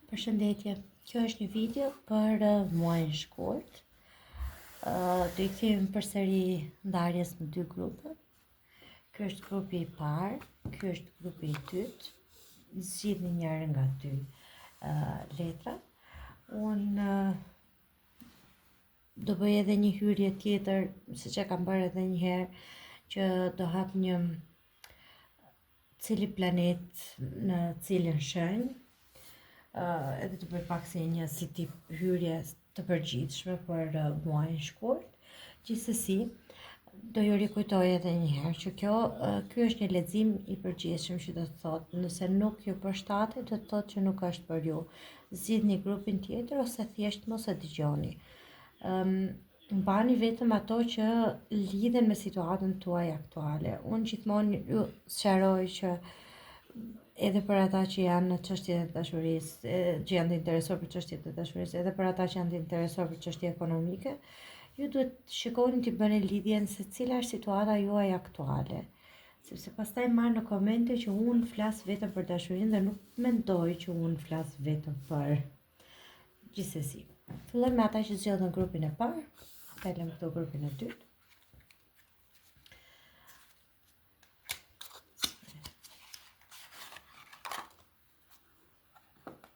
Përshëndetje, kjo është një video për muajin shkurt. Do I kthejmë përsëri ndarjes në dy grupe. Ky është grupi I parë, ky është grupi I dytë. Zgjidhni njërin nga dy letra. Unë do bëj edhe një hyrje tjetër, siç e kam bërë edhe një herë, që do hap një cili planet në cilin shenjë. Edhe të bëj pak si një si tip hyrje të përgjithshme për muajin shkurt. Gjithsesi, do ju rikujtoj edhe një herë që ky është një lexim I përgjithshëm, që do të thotë nëse nuk ju përshtatet, do të thotë që nuk është për ju. Zgjidhni grupin tjetër ose thjesht mos e dëgjoni. Mbani vetëm ato që lidhen me situatën tuaj aktuale. Unë gjithmonë ju sqaroj që edhe për ata që janë në çështjet e dashurisë, që janë të interesuar për çështjet e dashurisë, edhe për ata që janë të interesuar për çështje ekonomike, ju duhet shikoni të bëni lidhjen se cila është situata juaj aktuale. Sepse pastaj marr në komente që unë flas vetëm për dashurinë dhe nuk mendoj që unë flas vetëm për gjithsesi. Fillojmë me ata që zgjodhen grupin e parë, kalojmë këtu grupin e dytë.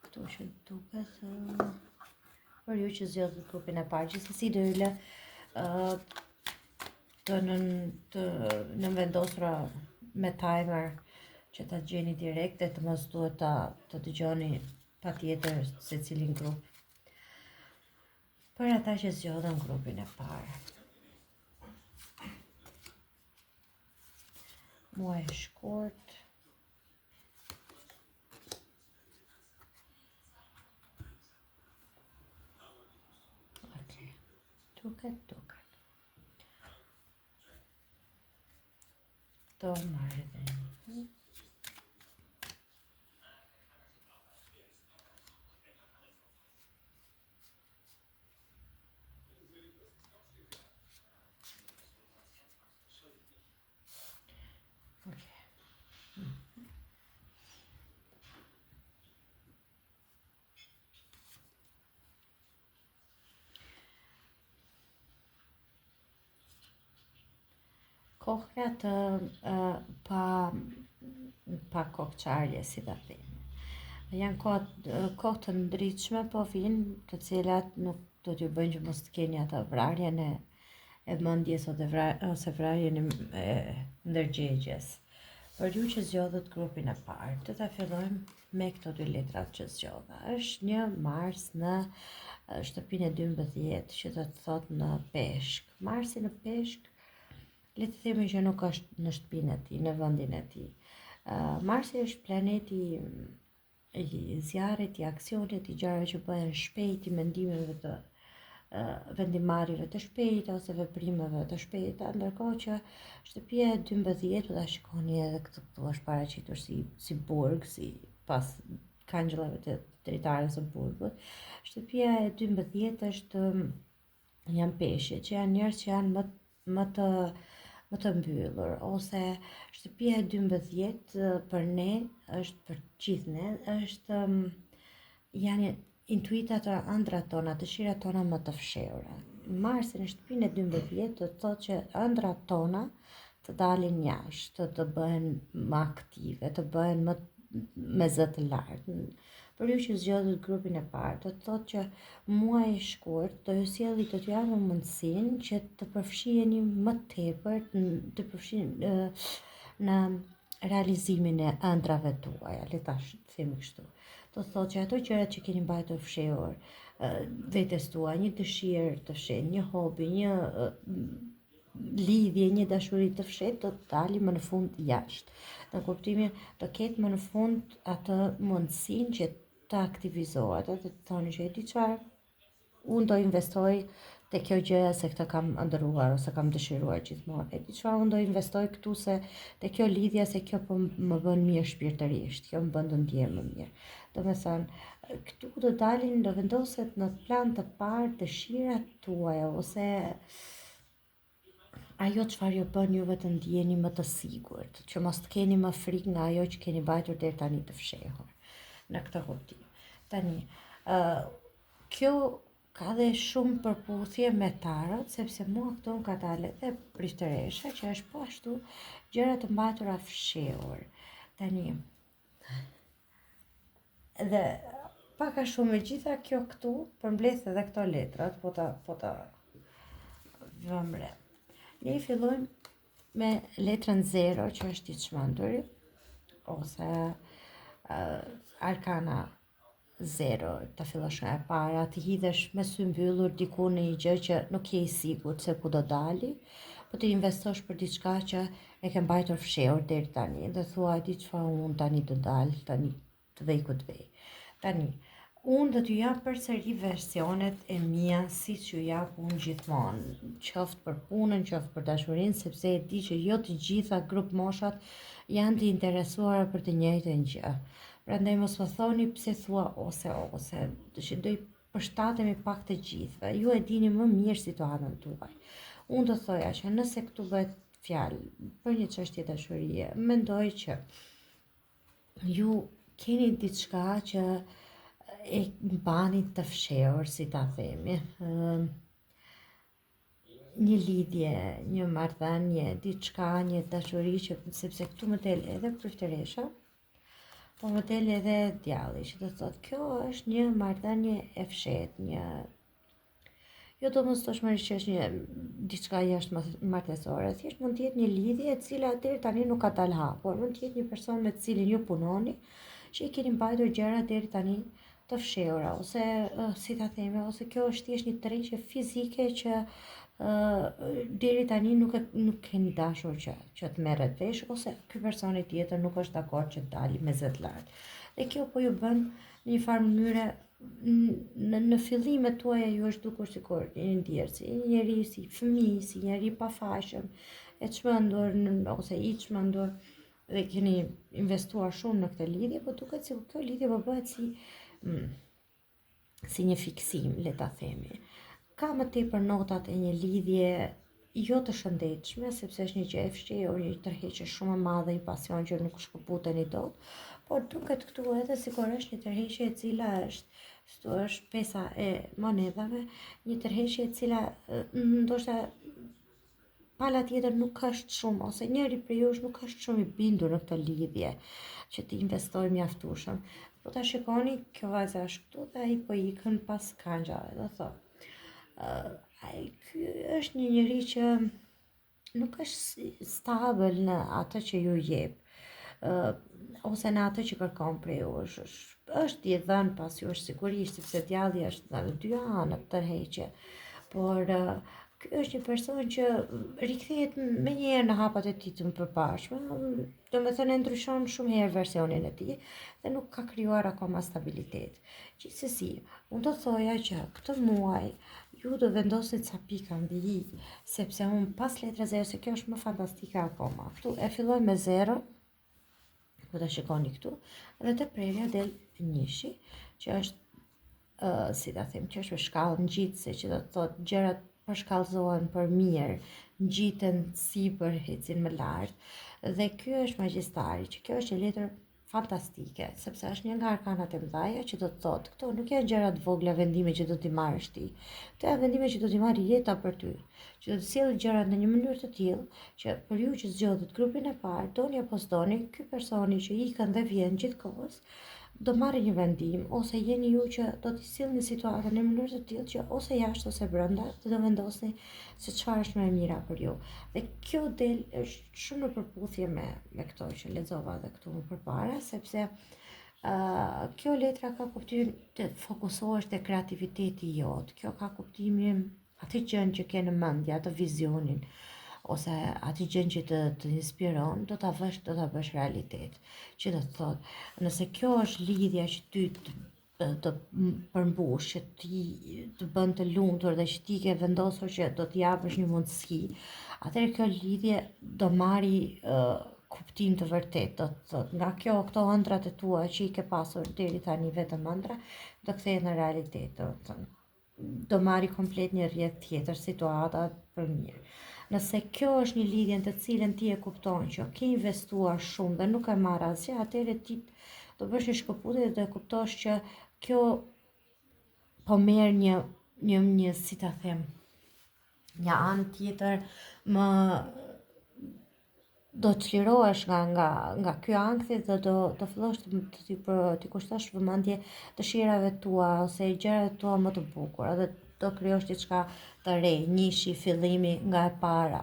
Këtu që duket për ju që zgjodhet grupin e parë, gjithsesi do ju lë të në vendosura me timer që ta gjeni direkt dhe të mos duhet të dëgjoni patjetër secilin grup. Për ata që zgjodhen grupin e parë. Muaj shkurt. Duket. Do marrë edhe një. Kohra të pa kokçarje, si ta themi. Janë kohë të ndritshme, po vinë, të cilat nuk do t'ju bëjnë që mos të keni atë vrarjen e mendjes ose vrarjen e ndërgjegjes. Për ju që zgjodhët grupin e parë, do ta fillojmë me këto dy letrat që zgjodha. Është një Mars në shtëpinë e 12, që do të thotë në Peshk. Marsi në Peshk, le të themi që nuk është në shtëpinë e tij, në vendin e tij. Marsi është planeti I zjarrit, I aksionit, I gjërave që bëhen shpejt, I mendimeve të vendimarrjeve të shpejta ose veprimeve të shpejta, ndërkohë që shtëpia e 12, do ta shikoni edhe këtu është paraqitur si burg, si pas kangjëllave të dritares së burgut. Shtëpia e 12 është janë peshqit, që janë njerëz që janë më të mbyllur, ose shtëpia e 12 për ne është, për gjithë ne, është janë intuitat e ëndrat tona, dëshirat tona më të fshehura. Marsi në shtëpinë e 12 do të thotë që ëndrat tona të dalin jashtë, të bëhen më aktive, të bëhen më me zë të lartë. Për ju që zgjodhët grupin e parë, do të thotë që muaji I shkurt do ju sjellë, do t'ju japë mundësinë që të përfshiheni më tepër, të përfshiheni në realizimin e ëndrave tuaja, le ta themi kështu. Do të thotë që ato gjërat që keni mbajtur fshehur vetes tuaj, një dëshirë të fshehtë, një hobi, një lidhje, një dashuri të fshehtë, do të dali më në fund jashtë. Në kuptimin do ketë më në fund atë mundësinë që të aktivizohet, dhe të thoni që e di çfarë, unë do investoj te kjo gjë se këtë kam ëndërruar ose kam dëshiruar gjithmonë. E di çfarë, unë do investoj këtu se te kjo lidhja, se kjo po më bën mirë shpirtërisht, kjo më bën të ndjem më mirë. Domethënë, këtu do dalin, do vendoset në plan të parë dëshirat tuaja ose ajo çfarë ju bën juve të ndjeni më të sigurt, që mos të keni më frikë nga ajo që keni mbajtur deri tani të fshehur. Në këtë kuptim. Tani, kjo ka dhe shumë përputhje me tarot, sepse mua këtu më ka dalë edhe prishtëresha, që është po ashtu gjëra të mbatura fshehur. Tani, dhe paka shumë e gjitha kjo këtu përmbledh edhe këto letrat, po ta vëmre. Ne fillojmë me letrën 0, që është i çmenduri, ose arkana 0, ta fillosh nga e para, të hidhesh me sy mbyllur diku në një gjë që nuk je i sigurt se ku do dali, po të investosh për diçka që e ke mbajtur fshehur deri tani, dhe thua di çfarë unë tani të dal, tani të vej ku të vej. Tani, unë do t'ju jap përsëri versionet e mia siç ju jap unë gjithmonë, qoftë për punën, qoftë për dashurinë, sepse e di që jo të gjitha grup moshat janë të interesuara për të njëjtën gjë. Prandaj mos më thoni pse thua ose, që do i përshtatemi pak të gjithëve. Ju e dini më mirë situatën tuaj. Unë do thoja që nëse këtu bëhet fjalë për një çështje dashurie, mendoj që ju keni diçka që e mbani të fshehur, si ta themi, një lidhje, një marrëdhënie, diçka, një dashuri, që sepse këtu më del edhe prishtëresha, po më del edhe djalli, që do thotë kjo është një marrëdhënie e fshehtë, një jo domosdoshmërisht që është një diçka jashtë martesore, thjesht mund të jetë një lidhje e cila deri tani nuk ka dalë hapur, mund të jetë një person me të cilin ju punoni, që i keni mbajtur gjëra deri tani të fshehura, ose si ta themi, ose kjo është thjesht një tërheqje fizike që deri tani nuk keni dashur që të merret vesh, ose ky personi tjetër nuk është dakord që të dali me zë të lartë. Dhe kjo po ju bën në një farë mënyre, në fillimet tuaja ju është dukur sikur jeni ndjerë si një njerëz, si fëmijë, si njerëz pafashëm, e çmendur ose i çmendur, dhe keni investuar shumë në këtë lidhje, po duket sikur kjo lidhje po bëhet si një fiksim, le ta themi. Ka më tepër notat e një lidhje jo të shëndetshme, sepse është një gjë e fshehur, një tërheqje shumë e madhe, i pasion që nuk shkëputeni dot, por duket këtu edhe sikur është një tërheqje e cila është pesa e monedhave, një tërheqje e cila ndoshta pala tjetër nuk është shumë, ose njëri prej jush nuk është shumë i bindur në këtë lidhje që të investoj mjaftueshëm. Po ta shikoni, kjo vajza është këtu dhe ai po ikën pas kangjave, do thotë. Ky është një njerëz që nuk është stabil në atë që ju jep, ose në atë që kërkon prej jush. Është i dhënë pas jush sigurisht, sepse djalli është në dy anët tërheqje, por ky është një person që rikthehet me njëherë në hapat e tij të mëparshme, domethënë ndryshon shumë herë versionin e tij dhe nuk ka krijuar akoma stabilitet. Gjithsesi, unë do thoja që këtë muaj ju do vendosni ca pika mbi i, sepse unë pas letrës 0, se kjo është më fantastike akoma. Këtu e filloj me 0, po ta shikoni këtu, dhe te prerja del njëshi, që është si ta them, që është me shkallë ngjitse, që do të thotë gjërat përshkallëzohen për mirë, ngjiten sipër, ecin më lart. Dhe ky është magjistari, që kjo është një letër fantastike, sepse është një nga arkanat e mëdha, që do të thotë, këto nuk janë gjëra të vogla, vendime që do t'i marrësh ti. Këto janë vendime që do t'i marrë jeta për ty, që do të sjellë gjërat në një mënyrë të tillë që për ju që zgjodhët grupin e parë, doni apo s'doni, ky personi që ikën dhe vjen gjithkohës, do marrë një vendim, ose jeni ju që do t'i sillni situatën në mënyrë të tillë që ose jashtë ose brenda të do vendosni se çfarë është më e mira për ju. Dhe kjo del është shumë në përputhje me këto që lexova edhe këtu më përpara, sepse kjo letra ka kuptimin të fokusohesh te kreativiteti jot. Kjo ka kuptimin atë gjën që ke në mendje, atë vizionin, ose atë gjën që të inspiron, do ta bësh realitet. Që do të thotë, nëse kjo është lidhja që ty të përmbush, që ti të bën të lumtur dhe që ti ke vendosur që do të japësh një mundësi, atëherë kjo lidhje do marri kuptim të vërtet, do të thotë, nga këto ëndrat e tua që i ke pasur deri tani vetëm ëndra, do kthehet në realitet, do marri komplet një rrjet tjetër, situata për mirë. Nëse kjo është një lidhje në të cilën ti e kupton që ke investuar shumë dhe nuk e marr asgjë, atëherë ti do bësh një shkëputje dhe do e kuptosh që kjo po merr një si ta them, një anë tjetër më do të lirohesh nga ky ankthi dhe do fillosh të kushtosh vëmendje dëshirave tua ose gjërave tua më të bukura dhe do krijosh diçka të re, njishi, fillimi nga e para.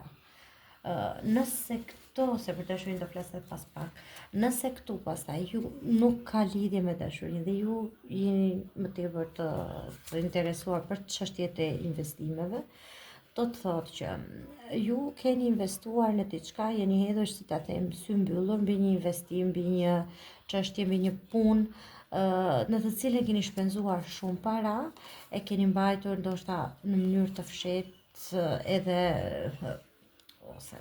Nëse këto, se për dashurinë do flas pas pak, nëse këtu pastaj ju nuk ka lidhje me dashurinë dhe ju jeni më tepër të interesuar për çështjet e investimeve, do të thotë që ju keni investuar në diçka, jeni hedhur si ta them sy mbyllur mbi një investim, mbi një çështje, mbi një punë në të cilën keni shpenzuar shumë para, e keni mbajtur ndoshta në mënyrë të fshehtë edhe ose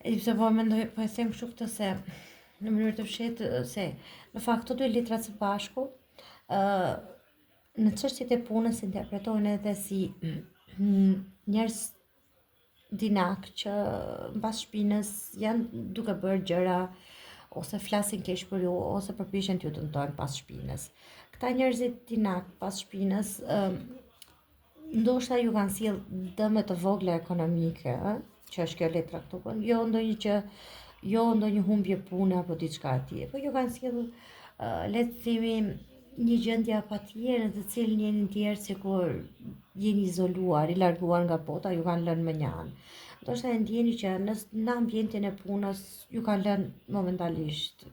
pse po mendoj, po e them kështu këtë se në mënyrë të fshehtë se në fakt këto dy letrat së bashku në çështjet e punës interpretohen edhe si njerëz dinak që mbas shpinës janë duke bërë gjëra ose flasin keq për ju ose përpiqen t'ju dëmtojnë pas shpinës. Këta njerëzit dinak pas shpinës ndoshta ju kanë sjell dëme të vogla ekonomike, që është kjo letra këtu, jo ndonjë humbje pune apo diçka tjetër, po ju kanë sjell le të themi një gjendje apatije në të cilën jeni ndjerë sikur jeni izoluar, i larguar nga bota, ju kanë lënë me një anë. Ndoshta e ndjeni që në ambientin e punës ju kanë lënë momentalisht,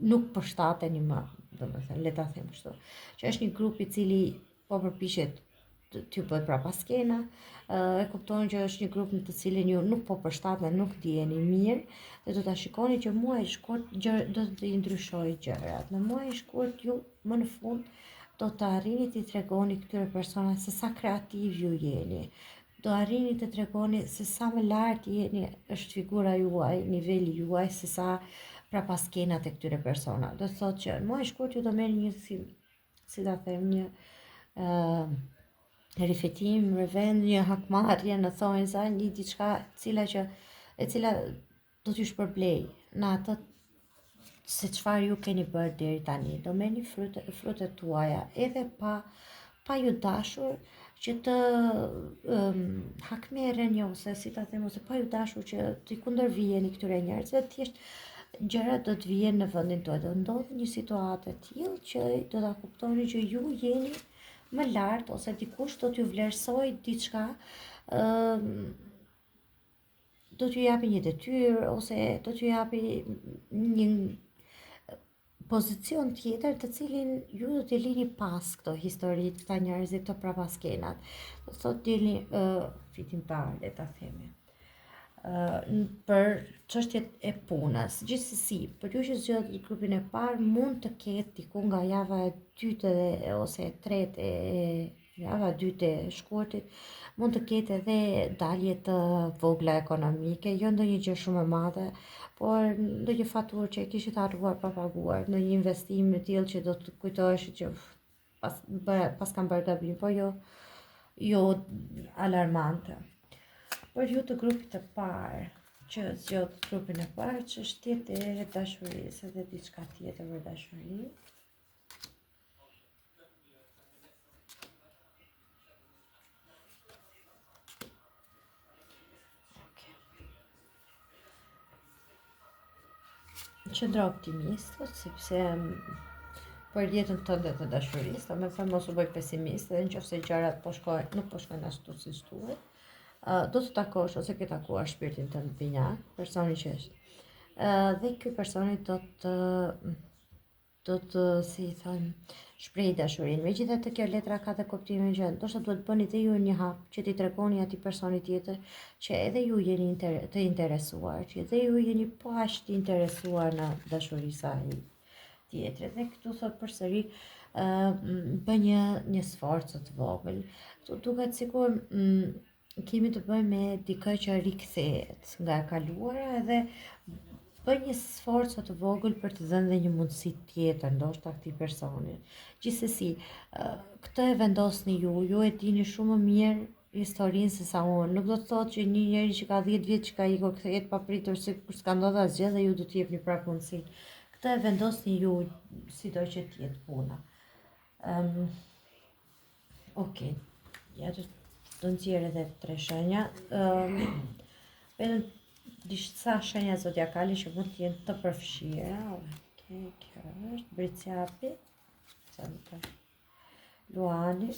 nuk përshtateni më, domethënë le ta them kështu, që është një grup i cili po përpiqet t'ju bëj prapaskena, e kuptoni që është një grup në të cilin ju nuk po përshtaten, nuk ndiheni mirë dhe do ta shikoni që muaji i shkurt do të ndryshojë gjërat. Në muajin e shkurt ju më në fund do të arrini t'i tregoni këtyre personave se sa kreativ ju jeni. Do arrini të tregoni se sa më lart jeni, është figura juaj, niveli juaj, se sa prapaskenat e këtyre persona. Do të thotë që në muajin e shkurt ju do merrni një si ta them një rifetim, revend, një hakmarrje në thonjza, një diçka e cila do t'ju shpërblej në atë se çfarë ju keni bërë deri tani. Do merrni frutet tuaja edhe pa ju dashur që të hakmerreni ose si ta them, ose pa ju dashur që t'i kundërvijeni këtyre njerëzve, thjesht gjërat do të vijnë në vendin tuaj. Do ndodhë një situatë e tillë që do ta kuptoni që ju jeni më lart ose dikush do t'ju vlerësoj diçka, do t'ju japi një detyrë ose do t'ju japi një pozicion tjetër të cilin ju do t'i lini pas këto historitë, këta njerëzit, këto prapaskenat. Do thotë dilni fitimtar, le ta themi. Për çështjet e punës. Gjithsesi, për ju që zgjedhët grupin e parë, mund të ketë diku nga java e dytë ose e tretë java e dytë e shkurtit, mund të ketë edhe dalje të vogla ekonomike, jo ndonjë gjë shumë e madhe, por ndonjë faturë që e kishit harruar pa paguar, ndonjë investim i tillë që do të kujtohesh që pas kam bërë gabim, po jo alarmante. Për ju të grupit të parë, që zgjodh grupin e parë, çështjet e dashurisë edhe diçka tjetër për dashuri. Qëndro optimistët, sepse për jetën tënde të dashurisë, do me thënë mos u bëj pesimist, edhe nëse gjërat nuk po shkojnë ashtu siç duhet. Do të takosh ose ke takuar shpirtin tënd binjak, personi që është. Dhe ky personi do të si thon shpreh dashurinë. Megjithatë kjo letra ka të kuptimin që ndoshta duhet bëni dhe ju një hap që t'i tregoni atij personi tjetër që edhe ju jeni të interesuar, që edhe ju jeni po aq të interesuar në dashurinë e saj tjetër. Dhe këtu thot përsëri bë një sforcë të vogël. Këtu duket sikur kemi të bëjmë me dikë që rikthehet nga e kaluara edhe bën një sforcë të vogël për të dhënë dhe një mundësi tjetër ndoshta këtij personi. Gjithsesi, këtë e vendosni ju e dini shumë më mirë historinë se sa unë. Nuk do të thotë që një njeri që ka 10 vjet që ka ikur kthehet papritur se s'ka ndodhur asgjë dhe ju do t'i jepni prapë mundësinë. Këtë e vendosni ju si do që t'jetë puna. Ok, ja do nxjerr edhe 3 shenja. Vetëm disa shenja zodiakale që mund t'jenë të përfshira. Ok, kjo është Briciapi, Luani,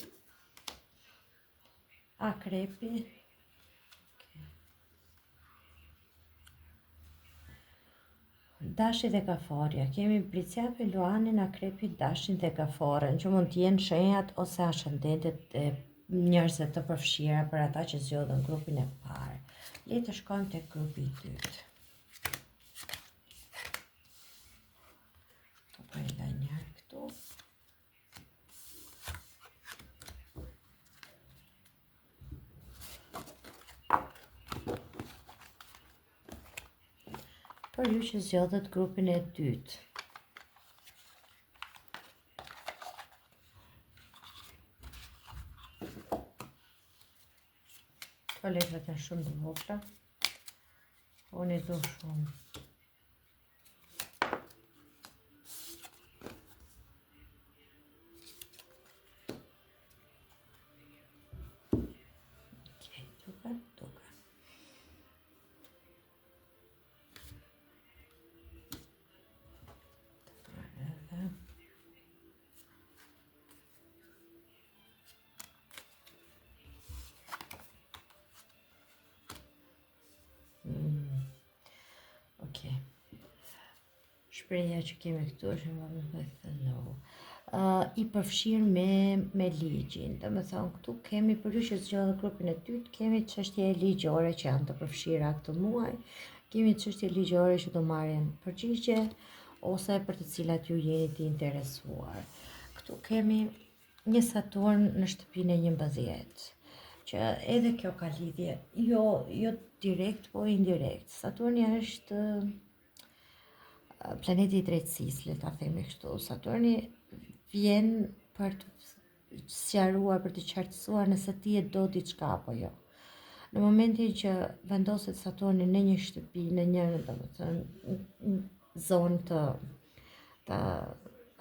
Akrepi, Dashi dhe Kafarja. Kemi Briciapin, Luanin, Akrepin, Dashin dhe Kafarën, që mund t'jenë shenjat ose ascendentet e njerëzve të përfshira për ata që zgjodhen grupin e parë. Le të shkojmë tek grupi i dytë. Të bëj edhe një herë këtu. Për ju që zgjodhet grupin e dytë. Këto letrat janë shumë të vogla. Unë i du shumë. Ok, duke. Ok. Shpreha që kemi këtu është i përfshirë me ligjin. Do me thonë, këtu kemi për ju që zgjodhe grupin e dytë, kemi çështje ligjore që janë të përfshira këtë muaj, kemi çështje ligjore që do marrin përgjigje ose për të cilat ju jeni të interesuar. Këtu kemi një Saturn në shtëpinë e 11, që edhe kjo ka lidhje, jo direkt, po indirekt. Saturni është planeti i drejtësisë, le ta themi kështu. Saturni vjen për të sqaruar, për të qartësuar nëse ti e do diçka apo jo. Në momentin që vendoset Saturni në një shtëpi, në një, domethënë, zonë të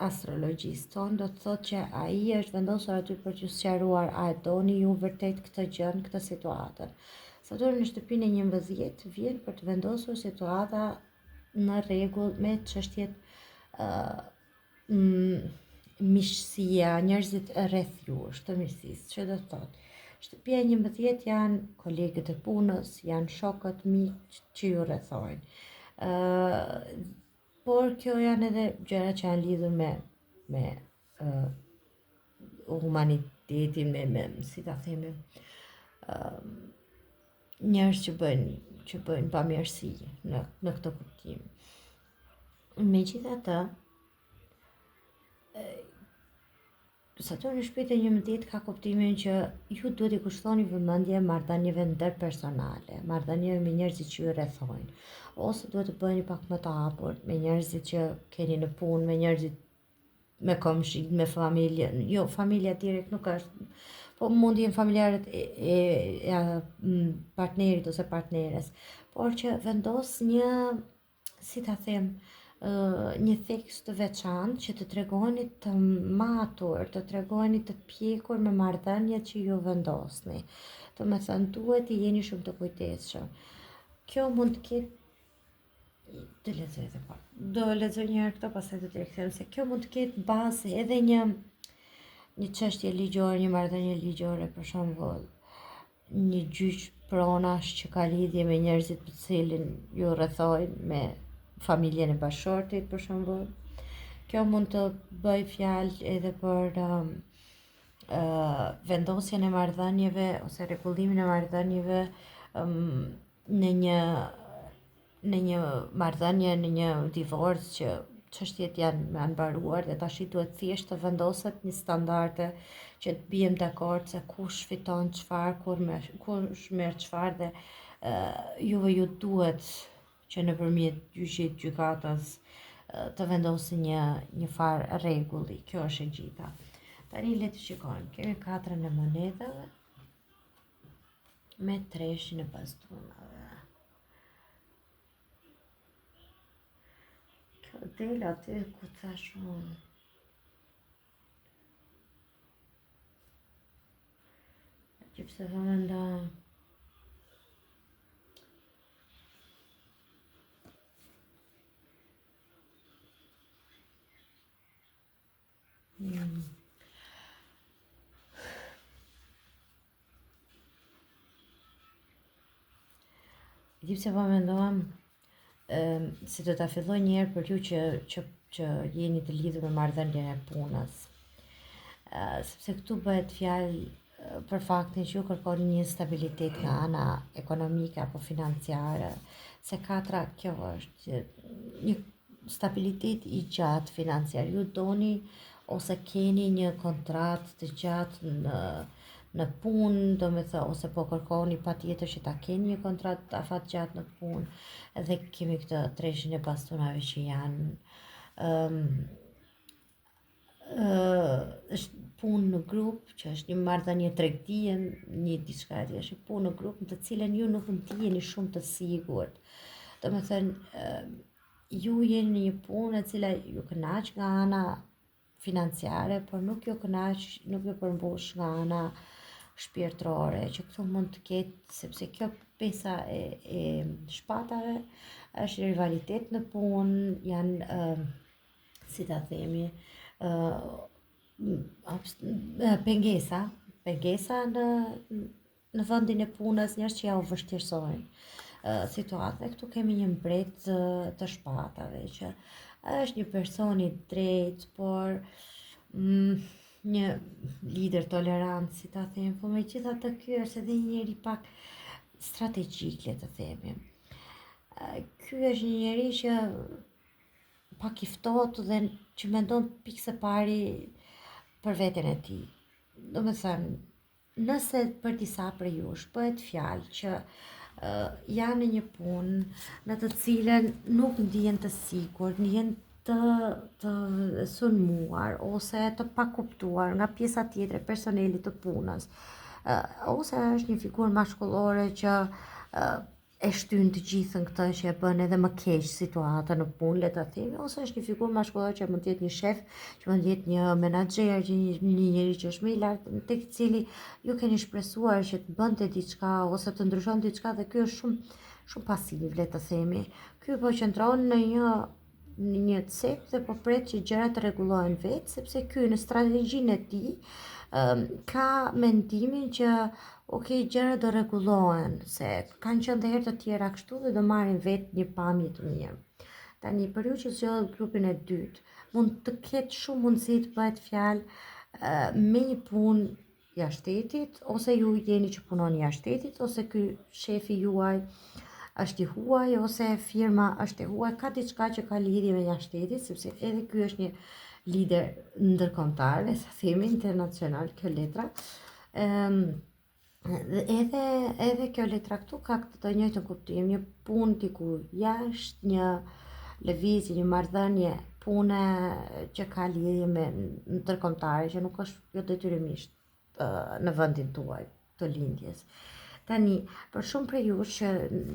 astrologjisë tonë, do të thotë që ai është vendosur aty për t'ju sqaruar a e doni ju vërtet këtë gjën, këtë situatën. Saturni në shtëpinë e 11 vjen për të vendosur situata në rregull me çështjet miqësia, njerëzit rreth jush, të miqësisë, që do të thotë. Shtëpia 11 janë kolegët e punës, janë shokët, miq që ju rrethojnë. Por kjo janë edhe gjëra që janë lidhur me humanitetin, si ta themi, njerëz që bëjnë pamirësi në këtë kuptim. Megjithatë, Saturni në shtëpinë e 11 ka kuptimin që ju duhet i kushtoni vëmendje marrëdhënieve ndërpersonale, marrëdhënieve me njerëzit që ju rrethojnë, ose duhet të bëheni pak më të hapur me njerëzit që keni në punë, me njerëzit, me komshit, me familjen. Jo, familja direkt nuk është, po mund të jenë familjarët e partnerit ose partneres, por që vendos një, si ta them, një tekst të veçantë që të tregoni të matur, të tregoni të pjekur me marrëdhëniet që ju vendosni. Do me thënë, duhet të jeni shumë të kujdesshëm. Kjo mund të ketë, të lexoj edhe pak. Do lexoj një herë këto, pastaj do t'i rikthejmë, se kjo mund të ketë bazë edhe një çështje ligjore, një marrëdhënie ligjore, për shembull, një gjyq pronash që ka lidhje me njerëzit të cilin ju rrethojnë, me familjen e bashortit, për shembull. Kjo mund të bëj fjalë edhe për vendosjen e marrëdhënieve ose rregullimin e marrëdhënieve në një marrëdhënie, në një divorc që çështjet janë mbaruar dhe tash duhet thjesht të vendoset një standarde që të bijem dakord se kush fiton çfarë, kush merr çfarë, dhe juve ju duhet që nëpërmjet gjyqit, gjykatës, të vendosi një farë rregulli. Kjo është e gjitha. Tani le të shikojmë. Kemi 4-ën e monedhave me 3-shin e bastonave. Kjo del aty ku thash unë. Që pse po mendoj. Di pse po mendojmë si do ta filloj një herë për ju që jeni të lidhur me marrëdhënien e punës. Sepse këtu bëhet fjalë për faktin që ju kërkoni një stabilitet nga ana ekonomike apo financiare, se katra kjo është një stabilitet i gjatë financiar. Ju doni ose keni një kontratë të gjatë në punë, do me thë, ose po kërkoni pa tjetër që ta keni një kontratë afat gjatë në punë, edhe kemi këtë treshin e bastonave që janë është punë në grup, që është një marrëdhënie tregtie, një diçka e është punë në grup në të cilën ju nuk ndiheni shumë të sigurt. Do me thënë, ju jeni në një punë e cila ju kënaq nga ana financiare, por nuk ju kënaq, nuk ju përmbush nga ana shpirtërore, që këtu mund të ketë, sepse kjo pesa e shpatave është rivalitet në punë, janë si ta themi, pengesa në vendin e punës, njerëz që ja u vështirësojnë situatën. Këtu kemi një mbret të shpatave që është një person i drejtë, por një lider tolerant, si ta themi, po megjithatë ky është edhe një njeri pak strategjik, le të themi. Ky është një njeri që pak i ftohtë dhe që mendon pikë së pari për veten e tij. Do me thënë, nëse për disa për jush bëhet fjalë që janë në një punë në të cilën nuk ndihen të sigurt, ndihen të sulmuar ose të pakuptuar nga pjesa tjetër e personelit të punës, ose është një figurë mashkullore që e shtyn të gjithën këtë që e bën edhe më keq situatën në punë, le ta themi, ose është një figurë mashkullore që mund të jetë një shef, që mund të jetë një menaxher, që një njeri që është më i lartë, tek i cili ju keni shpresuar që të bënte diçka ose të ndryshon diçka dhe ky është shumë pasiv, le të themi. Ky po qëndron në një cep dhe po pret që gjërat të rregullohen vetë, sepse ky në strategjinë e tij ka mendimin që gjërat do rregullohen, se kanë qenë edhe herë të tjera kështu dhe do marrin vetë një pamje të mirë. Tani për ju që zgjohet grupin e dytë, mund të ketë shumë mundësi të bëhet fjalë me një punë jashtë shtetit, ose ju jeni që punoni jashtë shtetit, ose ky shefi juaj është i huaj, ose firma është e huaj, ka diçka që ka lidhje me jashtë shtetit, sepse edhe ky është një lider ndërkombëtar, le të themi internacional, kjo letra. Edhe kjo letra këtu ka të njëjtën kuptim, një punë diku jashtë, një lëvizje, një marrëdhënie pune që ka lidhje me ndërkombëtare, që nuk është jo detyrimisht në vendin tuaj të lindjes. Tani, për shumë prej jush që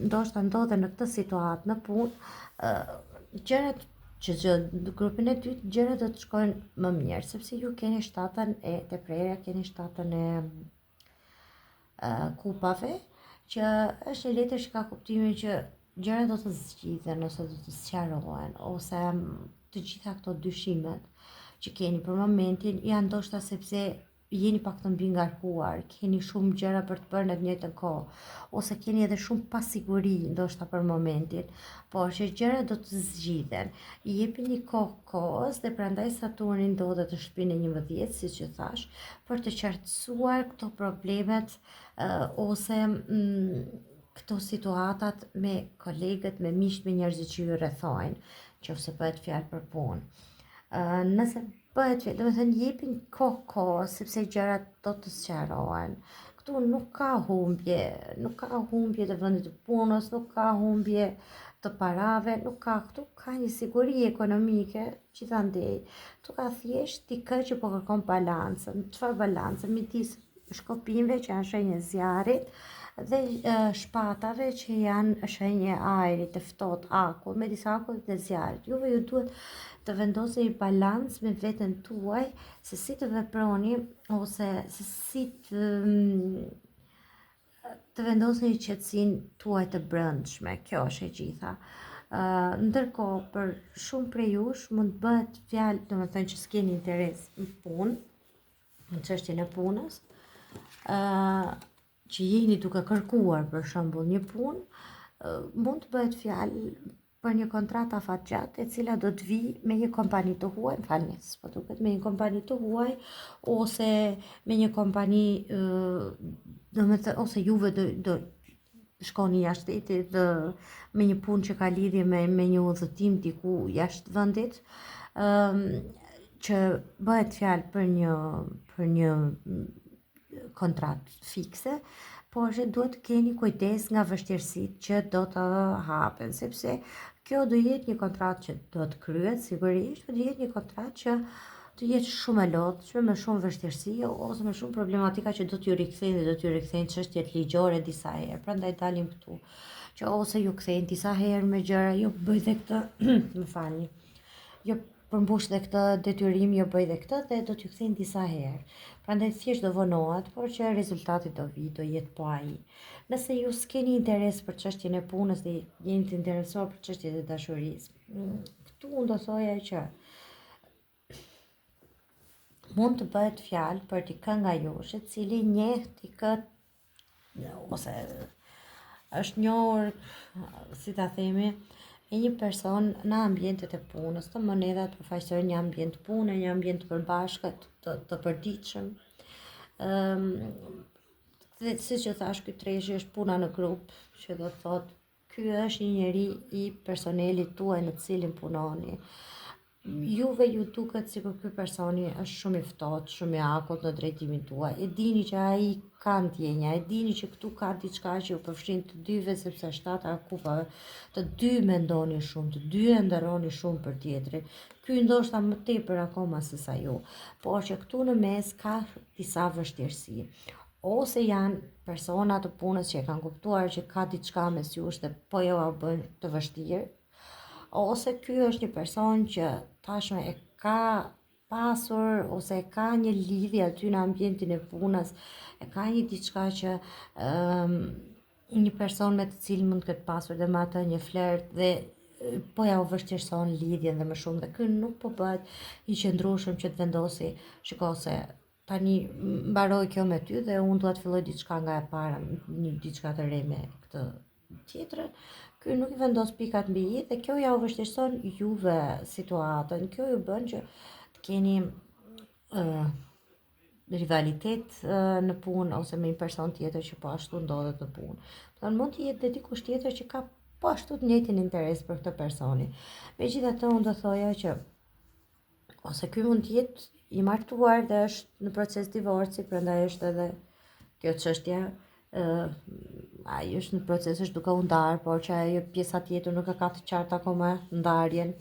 ndoshta ndodhen në këtë situatë në punë, gjërat që në grupin e dytë, gjërat do të shkojnë më mirë, sepse ju keni shtatën e teprerja, keni shtatën e kupave, që është një letër që ka kuptimin që gjërat do të zgjidhen ose do të sqarohen, ose të gjitha këto dyshimet që keni për momentin janë ndoshta sepse jeni pak të mbi ngarkuar, keni shumë gjëra për të bërë në të njëjtën kohë, ose keni edhe shumë pasiguri ndoshta për momentin, por që gjërat do të zgjidhen. I jepini kohës dhe prandaj Saturni ndodhet në shtëpinë e 11, siç ju thash, për të qartësuar këto problemet ose këto situatat me kolegët, me miqt, me njerëzit që ju rrethojnë, nëse bëhet fjalë për punë. Nëse bëhet fjalë, do të thënë jepin kohë, sepse gjërat do të sqarohen. Këtu nuk ka humbje të vendit të punës, nuk ka humbje të parave, nuk ka, këtu ka një siguri ekonomike, gjithandej. Këtu ka thjesht dikë që po kërkon balancën. Çfarë balancë? Midis shkopimeve që janë shenjë zjarrit dhe shpatave që janë shenje ajri, të ftohtë, akull, me disa akull të zjarrit. Juve ju duhet të vendosni balans me veten tuaj se si të veproni ose se si të vendosni qetësinë tuaj të brendshme. Kjo është e gjitha. Ndërkohë, për shumë prej jush mund të bëhet fjalë, domethënë që s'keni interes në punë, në çështjen e punës, që jeni duke kërkuar për shembull një punë, mund të bëhet fjalë për një kontratë afatgjatë e cila do të vi me një kompani të huaj, më falni, s'po duket, me një kompani të huaj ose me një kompani, domethënë ose juve do shkoni jashtë shtetit me një punë që ka lidhje me një udhëtim diku jashtë vendit, që bëhet fjalë për një kontratë fikse, por që duhet të keni kujdes nga vështirësitë që do të hapen, sepse kjo do jetë një kontratë që do të kryhet sigurisht, por do jetë një kontratë që të jetë shumë e lodhshme, me shumë vështirësi ose me shumë problematika që do t'ju rikthejnë çështjet ligjore disa herë. Prandaj dalim këtu që ose ju kthejnë disa herë me gjëra, jo bëj dhe këtë, më falni. Jo përmbush dhe këtë detyrim, jo bëj dhe këtë dhe do t'ju kthejnë disa herë. Prandaj thjesht do vonohet, por që rezultati do vi, do jetë po ai. Nëse ju s'keni interes për çështjen e punës dhe jeni të interesuar për çështjet e dashurisë, këtu unë do thoja që mund të bëhet fjalë për dikë nga jush, i cili njeh dikë ose është njohur, si ta themi, e një person në ambientet e punës, të monedat përfaqësojnë një ambient pune, një ambient të përbashkët, të përditshëm. Siç e thash, ky treshi është puna në grup, që do të thotë ky është një njeri i personelit tuaj në të cilin punoni. Juve ju duket sikur ky personi është shumë i ftohtë, shumë i akut në drejtimin tuaj. E dini që ai ka ndjenja, e dini që këtu ka diçka që ju përfshin të dyve, sepse shtata kupave, të dy mendoni shumë, të dy e nderoni shumë për tjetrin. Ky ndoshta më tepër akoma se sa ju, por që këtu në mes ka disa vështirësi. Ose janë persona të punës që e kanë kuptuar që ka diçka mes jush dhe po jo a bën të vështirë, ose ky është një person që tashmë e ka pasur ose e ka një lidhje aty në ambientin e punës, e ka një diçka që një person me të cilin mund të ketë pasur dhe me atë një flert dhe po ja u vështirëson lidhjen dhe më shumë, dhe ky nuk po bëhet i qëndrueshëm që të vendosi, shiko se tani mbaroj kjo me ty dhe unë dua të filloj diçka nga e para, një diçka të re me këtë tjetrën. Ky nuk i vendos pikat mbi i dhe kjo ja u vështirëson juve situatën. Kjo ju bën që të keni rivalitet në punë ose me një person tjetër që po ashtu ndodhet në punë. Don mund të jetë dhe dikush tjetër që ka po ashtu të njëjtin interes për këtë personi. Megjithatë unë do thoja që ose ky mund të jetë i martuar dhe është në proces divorci, prandaj është edhe kjo çështje. Ai është në proces, është duke u ndarë, por që ajo pjesa tjetër nuk e ka të qartë akoma ndarjen,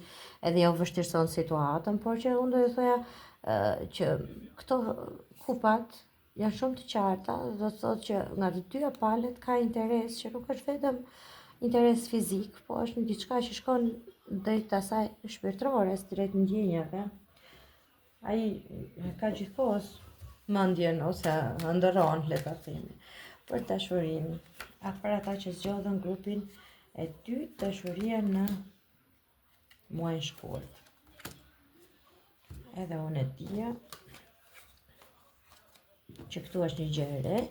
edhe ja u vështirëson situatën, por që unë do të thoja që këto kupat janë shumë të qarta, do të thotë që nga të dyja palët ka interes që nuk është vetëm interes fizik, po është një diçka që shkon drejt asaj shpirtërore, drejt ndjenjave. Ai ka gjithkohës mendjen ose ndërron, le ta themi, për dashurinë. Atë për ata që zgjodhen grupin e dytë, dashuria në muajin shkurt. Edhe unë e dija që këtu është një gjë e re,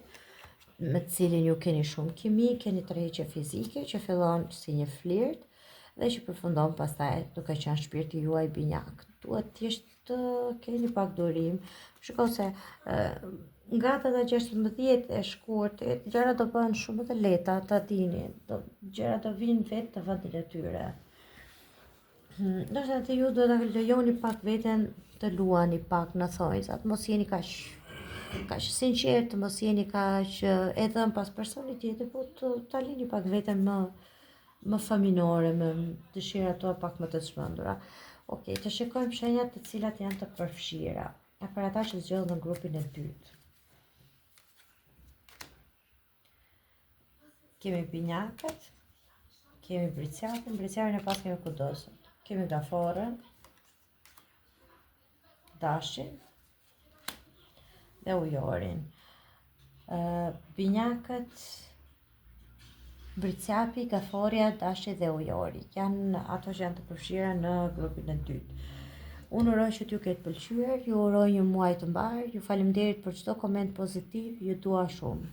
me të cilin ju keni shumë kimi, keni tërheqje fizike që fillon si një flirt dhe që përfundon pastaj duke qenë shpirti juaj binjak. Duhet thjesht të keni pak durim. Shikoj se nga data 16 e shkurtit, gjërat do bëhen shumë të lehta, ta dini. Gjërat do vinë vetë të vendin e tyre. Ndoshta te ju do ta lejoni pak veten të luani pak në thonjzat, mos jeni kaq sinqert, mos jeni kaq e dhënë pas personit tjetër, po ta lini pak veten më faminore, me dëshirat tua pak më të çmendura. Okej, të shikojmë shenjat të cilat janë të përfshira, për ata që zgjodhen në grupin e dytë. Kemi pinjakët, kemi bricjapin e pas kemi kudosën. Kemi gaforën, dashin dhe ujorin. Pinjakët, bricjapi, gaforja, dashi dhe ujori janë ato që janë të përfshira në grupin e dytë. Unë uroj që t'ju ketë pëlqyer, ju uroj një muaj të mbar, ju faleminderit për çdo koment pozitiv, ju dua shumë.